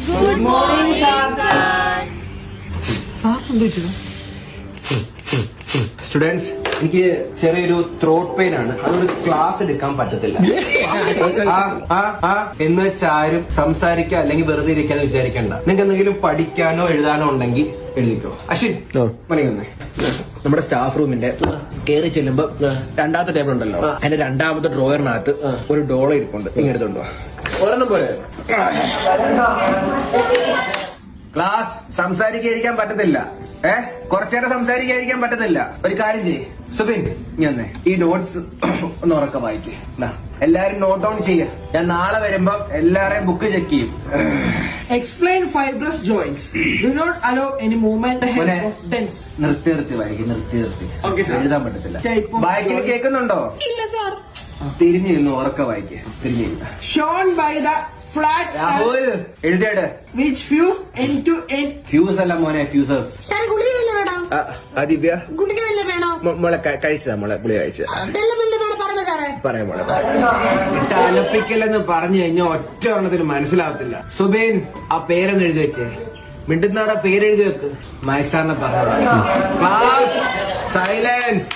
Good morning, sir. Students, എനിക്ക് ചെറിയൊരു throat pain ആണ്. അതൊരു ക്ലാസ് എടുക്കാൻ പറ്റത്തില്ല. എന്ന് വെച്ചാരും സംസാരിക്കുക അല്ലെങ്കിൽ വെറുതെ ഇരിക്കാന്ന് വിചാരിക്കണ്ട. നിങ്ങൾക്ക് എന്തെങ്കിലും പഠിക്കാനോ എഴുതാനോ ഉണ്ടെങ്കിൽ എഴുതിക്കോ. അശ്വിൻ, മണിയൊന്നേ. നമ്മുടെ സ്റ്റാഫ് റൂമിന്റെ കയറി ചെല്ലുമ്പോ രണ്ടാമത്തെ ടേബിൾ ഉണ്ടല്ലോ, അതിന്റെ രണ്ടാമത്തെ ഡ്രോയറിനകത്ത് ഒരു ഡോളർ ഇരിപ്പുണ്ട്. ഇങ്ങനെ എടുത്തോണ്ടോ. ഒരെണ്ണം പോലെ. ക്ലാസ് സംസാരിക്കാതിരിക്കാൻ പറ്റത്തില്ല. കുറച്ചേരം സംസാരിക്കാതിരിക്കാൻ പറ്റത്തില്ല. ഒരു കാര്യം ചെയ്യ് സുബിൻ, ഞാൻ ഈ നോട്ട്സ് ഒന്ന് ഉറക്കം വായിക്കേ. എല്ലാരും നോട്ട് ഡൗൺ ചെയ്യ. ഞാൻ നാളെ വരുമ്പോ എല്ലാരെയും ബുക്ക് ചെക്ക് ചെയ്യും. Explain fibrous joints. Do not allow any movement ahead of tense. നിർത്തി വായിക്കും. Okay, sir. എഴുതാൻ പറ്റത്തില്ല. ബാക്കിൽ കേൾക്കുന്നുണ്ടോ? ഇല്ല സാർ. തിരിഞ്ഞിരുന്നു ഉറക്കം വായിക്കേ. തിരിഞ്ഞിരുന്ന Shown by the flat Rahul എഴുതിയാട്. which fuse end to end. Fuse അല്ല മോനെ, ഫ്യൂസേഴ്സ്. സാർ ഗുളിക വല്ല വേണം? ദിവ്യ ഗുളിക വല്ല വേണോ? മോളെ കഴിച്ചതാ. മോളെ പുളി കഴിച്ച വെള്ളം വല്ല വേണം? പറഞ്ഞ സാറേ പറയാം മോളെ. ഇട്ട് അലപ്പിക്കലെന്ന് പറഞ്ഞു കഴിഞ്ഞാൽ ഒറ്റ ഒരെണ്ണത്തിന് മനസ്സിലാവത്തില്ല. സുബീൻ, ആ പേരെന്ന് എഴുതി വെച്ചേ. മിണ്ടുന്നാടെ പേരെഴുതി വെക്ക്. മയസാറിനെ പറഞ്ഞു. Class silence.